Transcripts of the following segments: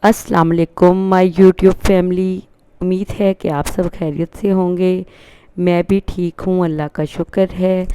अस्सलाम वालेकुम my YouTube family. उम्मीद है कि आप सब खैरियत से होंगे। मैं भी ठीक हूँ, अल्लाह का शुक्र है।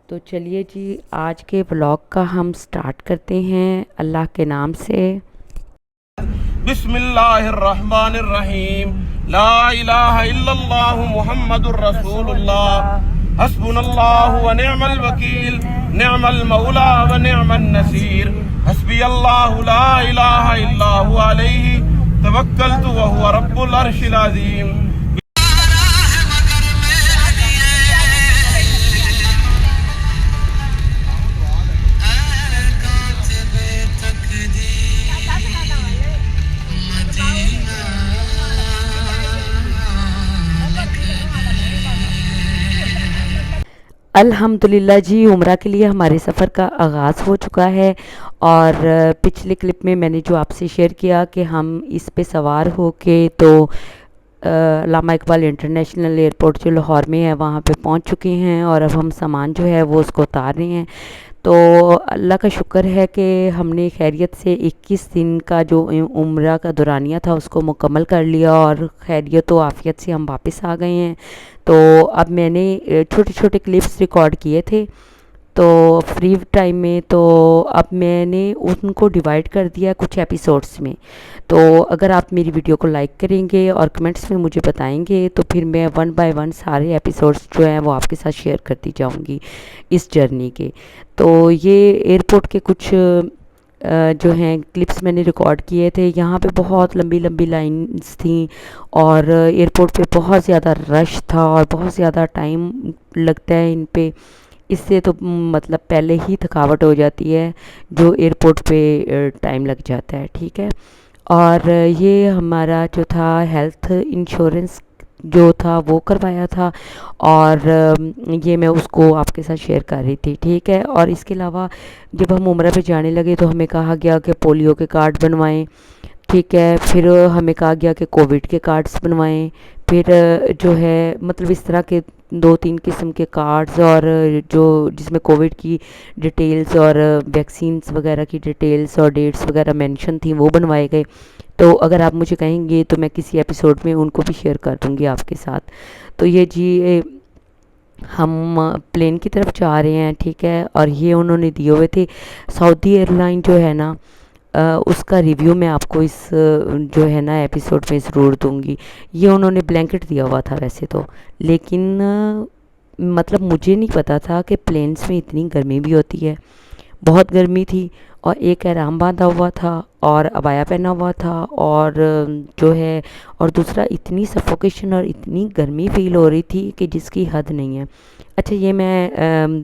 तो चलिए जी, आज के व्लॉग का हम स्टार्ट करते हैं अल्लाह के नाम से। बिस्मिल्लाहिर्रहमानिर्रहीम। ला इलाहा इल्लल्लाहु मुहम्मदुर रसूलुल्लाह। हस्बुनल्लाहु व निअमल वकील, निअमल मौला व निअमन नसीर। हस्बी अल्लाहु ला इलाहा इल्ला हुवा अलैहि तवक्कलतु व हुवा रब्बुल अर्शिल अज़ीम। अल्हम्दुलिल्लाह जी, उम्रा के लिए हमारे सफ़र का आगाज़ हो चुका है। और पिछले क्लिप में मैंने जो आपसे शेयर किया कि हम इस पे सवार हो के तो अल्लामा इकबाल इंटरनेशनल एयरपोर्ट जो लाहौर में है वहाँ पे पहुँच चुके हैं, और अब हम सामान जो है वो उसको उतार रहे हैं। तो अल्लाह का शुक्र है कि हमने खैरियत से 21 दिन का जो उम्रा का दौरानिया था उसको मुकम्मल कर लिया, और खैरियत व आफ़ियत से हम वापस आ गए हैं। तो अब मैंने छोटे छोटे क्लिप्स रिकॉर्ड किए थे तो फ्री टाइम में, तो अब मैंने उनको डिवाइड कर दिया कुछ एपिसोड्स में। तो अगर आप मेरी वीडियो को लाइक करेंगे और कमेंट्स में मुझे बताएंगे तो फिर मैं वन बाय वन सारे एपिसोड्स जो हैं वो आपके साथ शेयर करती जाऊंगी इस जर्नी के। तो ये एयरपोर्ट के कुछ जो हैं क्लिप्स मैंने रिकॉर्ड किए थे। यहाँ पे बहुत लंबी लंबी लाइंस थी, और एयरपोर्ट पे बहुत ज़्यादा रश था, और बहुत ज़्यादा टाइम लगता है इन पे। इससे तो मतलब पहले ही थकावट हो जाती है जो एयरपोर्ट पे टाइम लग जाता है, ठीक है। और ये हमारा जो था हेल्थ इंश्योरेंस जो था वो करवाया था, और ये मैं उसको आपके साथ शेयर कर रही थी, ठीक है। और इसके अलावा जब हम उम्रा पे जाने लगे तो हमें कहा गया कि पोलियो के कार्ड बनवाएं, ठीक है। फिर हमें कहा गया कि कोविड के कार्ड्स बनवाएं। फिर जो है मतलब इस तरह के 2-3 किस्म के कार्ड्स, और जो जिसमें कोविड की डिटेल्स और वैक्सीन्स वगैरह की डिटेल्स और डेट्स वगैरह मेंशन थी वो बनवाए गए। तो अगर आप मुझे कहेंगे तो मैं किसी एपिसोड में उनको भी शेयर कर दूँगी आपके साथ। तो ये जी हम प्लेन की तरफ जा रहे हैं, ठीक है। और ये उन्होंने दिए हुए थे सऊदी एयरलाइन जो है ना, उसका रिव्यू मैं आपको इस जो है ना एपिसोड में ज़रूर दूंगी। ये उन्होंने ब्लैंकेट दिया हुआ था वैसे तो, लेकिन मतलब मुझे नहीं पता था कि प्लेन्स में इतनी गर्मी भी होती है। बहुत गर्मी थी, और एक एहराम बांधा हुआ था और अबाया पहना हुआ था, और जो है और दूसरा इतनी सफोकेशन और इतनी गर्मी फील हो रही थी कि जिसकी हद नहीं है। अच्छा, ये मैं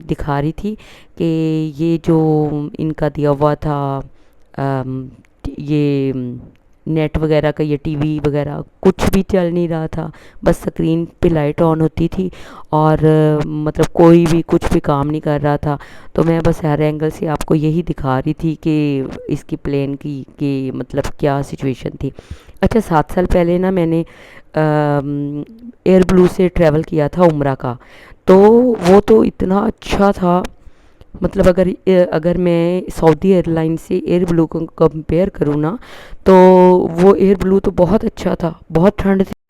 दिखा रही थी कि ये जो इनका दिया हुआ था ये नेट वगैरह का, ये टीवी वगैरह कुछ भी चल नहीं रहा था। बस स्क्रीन पे लाइट ऑन होती थी, और मतलब कोई भी कुछ भी काम नहीं कर रहा था। तो मैं बस हर एंगल से आपको यही दिखा रही थी कि इसकी प्लेन की मतलब क्या सिचुएशन थी। अच्छा, 7 साल पहले ना मैंने एयर ब्लू से ट्रैवल किया था उम्रा का। तो वो तो इतना अच्छा था, मतलब अगर मैं सऊदी एयरलाइन से एयर ब्लू को कंपेयर करूँ ना, तो वो एयर ब्लू तो बहुत अच्छा था, बहुत ठंड थी।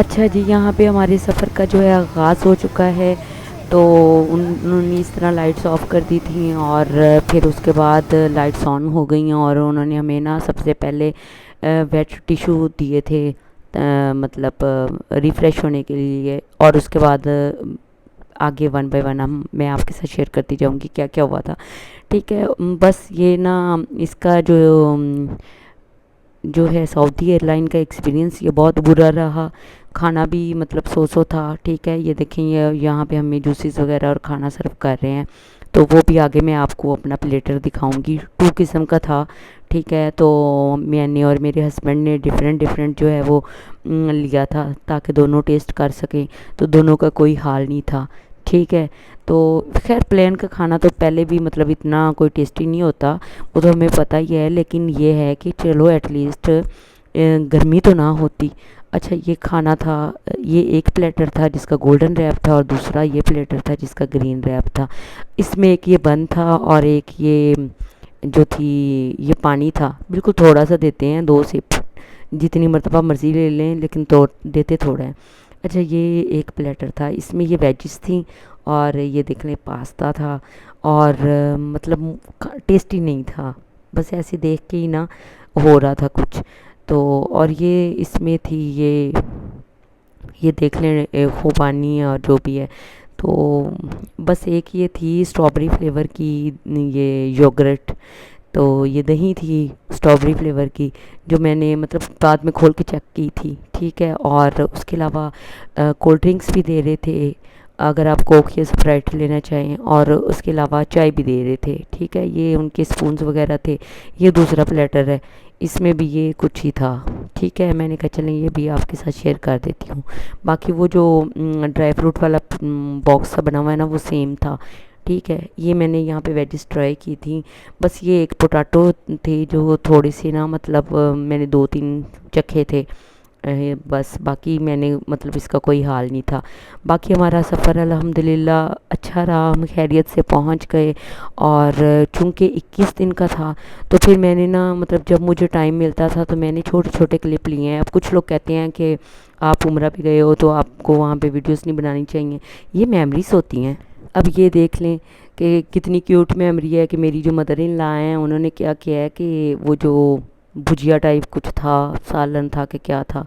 अच्छा जी, यहाँ पे हमारे सफ़र का जो है आगाज़ हो चुका है। तो उन्होंने इस तरह लाइट्स ऑफ कर दी थी, और फिर उसके बाद लाइट्स ऑन हो गई, और उन्होंने हमें ना सबसे पहले वेट टिशू दिए थे, मतलब रिफ़्रेश होने के लिए। और उसके बाद आगे वन बाय वन मैं आपके साथ शेयर करती जाऊंगी क्या क्या हुआ था, ठीक है। बस ये ना इसका जो है सऊदी एयरलाइन का एक्सपीरियंस ये बहुत बुरा रहा। खाना भी मतलब सो था, ठीक है। ये देखें, ये यहाँ पे हमें जूसेस वगैरह और खाना सर्व कर रहे हैं। तो वो भी आगे मैं आपको अपना प्लेटर दिखाऊंगी। 2 किस्म का था, ठीक है। तो मैंने और मेरे हस्बैंड ने डिफरेंट जो है वो लिया था ताकि दोनों टेस्ट कर सकें, तो दोनों का कोई हाल नहीं था, ठीक है। तो खैर प्लेन का खाना तो पहले भी मतलब इतना कोई टेस्टी नहीं होता, वो तो हमें पता ही है, लेकिन ये है कि चलो एटलीस्ट गर्मी तो ना होती। अच्छा ये खाना था, ये एक प्लेटर था जिसका गोल्डन रैप था और दूसरा ये प्लेटर था जिसका ग्रीन रैप था। इसमें एक ये बन था और एक ये जो थी ये पानी था, बिल्कुल थोड़ा सा देते हैं, 2 सिप, जितनी मरतबा मर्ज़ी ले लें, लेकिन तो देते थोड़ा है। अच्छा ये एक प्लेटर था, इसमें ये वेजिस थी और ये देख लें पास्ता था, और मतलब टेस्टी नहीं था, बस ऐसे देख के ही ना हो रहा था कुछ। तो और ये इसमें थी ये देख लें खुबानी और जो भी है। तो बस एक ये थी स्ट्रॉबेरी फ्लेवर की ये योगर्ट, तो ये दही थी स्ट्रॉबेरी फ्लेवर की जो मैंने मतलब बाद में खोल के चेक की थी, ठीक है। और उसके अलावा कोल्ड ड्रिंक्स भी दे रहे थे अगर आप कोक या स्प्राइट लेना चाहें, और उसके अलावा चाय भी दे रहे थे, ठीक है। ये उनके स्पून्स वगैरह थे। ये दूसरा प्लेटर है, इसमें भी ये कुछ ही था, ठीक है। मैंने कहा चलें ये भी आपके साथ शेयर कर देती हूँ। बाकी वो जो ड्राई फ्रूट वाला बॉक्स सा बना हुआ है ना वो सेम था, ठीक है। ये मैंने यहाँ पे वेजिस ट्राई की थी, बस ये एक पोटैटो थे जो थोड़े से ना मतलब मैंने 2-3 चखे थे, बस बाकी मैंने मतलब इसका कोई हाल नहीं था। बाकी हमारा सफ़र अल्हम्दुलिल्लाह अच्छा रहा, हम खैरियत से पहुंच गए। और चूँकि 21 दिन का था तो फिर मैंने ना मतलब जब मुझे टाइम मिलता था तो मैंने छोटे छोटे क्लिप लिए हैं। अब कुछ लोग कहते हैं कि आप उम्रा पे गए हो तो आपको वहाँ पे वीडियोस नहीं बनानी चाहिए, ये मेमोरीज़ होती हैं। अब ये देख लें कि कितनी क्यूट मेमोरी है कि मेरी जो मदर इन लॉ हैं उन्होंने क्या किया है कि वो जो भुजिया टाइप कुछ था, सालन था कि क्या था,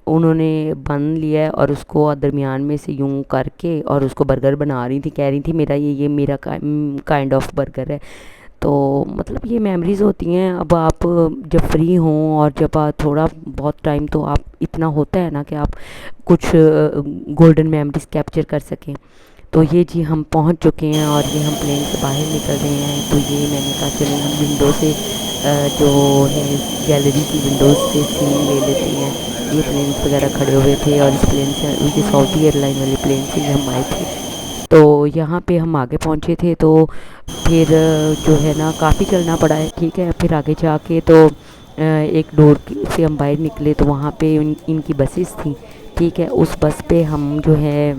उन्होंने बन लिया है और उसको दरमियान में से यूं करके और उसको बर्गर बना रही थी, कह रही थी मेरा ये मेरा काइंड ऑफ बर्गर है। तो मतलब ये मेमोरीज़ होती हैं। अब आप जब फ्री हों और जब आप थोड़ा बहुत टाइम, तो आप इतना होता है ना कि आप कुछ गोल्डन मेमोरीज़ कैप्चर कर सकें। तो ये जी हम पहुंच चुके हैं और ये हम प्लेन से बाहर निकल रहे हैं। तो ये मैंने कहा चलें हम विंडो से जो है गैलरी की विंडोज़ से सीन ले लेते हैं। ये प्लेन्स वगैरह खड़े हुए थे और इस प्लेन से उनकी सऊदी एयरलाइन वाले प्लेन से ही हम आए थे। तो यहाँ पे हम आगे पहुँचे थे, तो फिर जो है ना काफ़ी चलना पड़ा है, ठीक है। फिर आगे जाके तो एक डोर से हम बाहर निकले तो वहाँ पे इनकी बसेस थी, ठीक है। उस बस पे हम जो है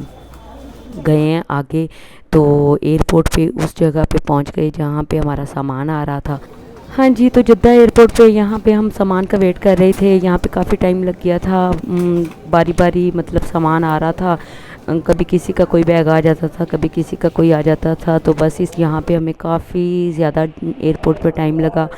गए हैं आगे, तो एयरपोर्ट पे उस जगह पे पहुंच गए जहाँ पे हमारा सामान आ रहा था। हाँ जी, तो जद्दा एयरपोर्ट पे यहाँ पे हम सामान का वेट कर रहे थे। यहाँ पे काफ़ी टाइम लग गया था, बारी बारी मतलब सामान आ रहा था, कभी किसी का कोई बैग आ जाता था, कभी किसी का कोई आ जाता था। तो बस इस यहाँ पे हमें काफ़ी ज़्यादा एयरपोर्ट पे टाइम लगा,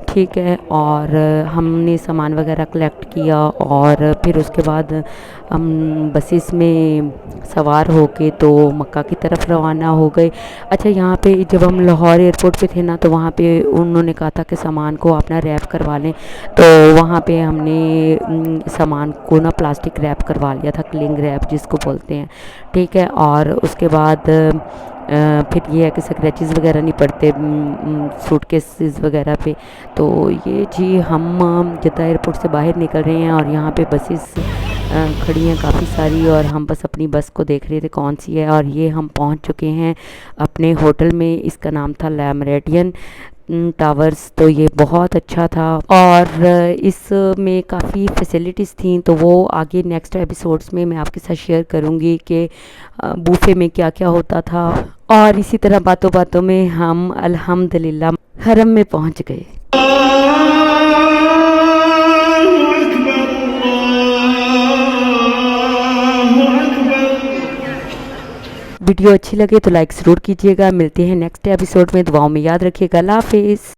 ठीक है। और हमने सामान वगैरह कलेक्ट किया और फिर उसके बाद हम बसेस में सवार होके तो मक्का की तरफ रवाना हो गए। अच्छा यहाँ पे जब हम लाहौर एयरपोर्ट पे थे ना, तो वहाँ पे उन्होंने कहा था कि सामान को अपना रैप करवा लें, तो वहाँ पे हमने सामान को ना प्लास्टिक रैप करवा लिया था, क्लिंग रैप जिसको बोलते हैं, ठीक है। और उसके बाद फिर ये है कि स्क्रैचेस वगैरह नहीं पड़ते सूटकेसेस वगैरह पे। तो ये जी हम जद्दा एयरपोर्ट से बाहर निकल रहे हैं और यहाँ पे बसेस खड़ी हैं काफ़ी सारी, और हम बस अपनी बस को देख रहे थे कौन सी है। और ये हम पहुँच चुके हैं अपने होटल में, इसका नाम था ले मेरिडियन टावर्स। तो ये बहुत अच्छा था और इसमें काफ़ी फैसिलिटीज़ थी, तो वो आगे नेक्स्ट एपिसोड्स में मैं आपके साथ शेयर करूँगी कि बूफे में क्या क्या होता था। और इसी तरह बातों बातों में हम अल्हम्दुलिल्लाह हरम में पहुँच गए। वीडियो अच्छी लगे तो लाइक ज़रूर कीजिएगा। मिलते हैं नेक्स्ट एपिसोड में, दुआओं में याद रखिएगा। अल्लाह हाफिज़।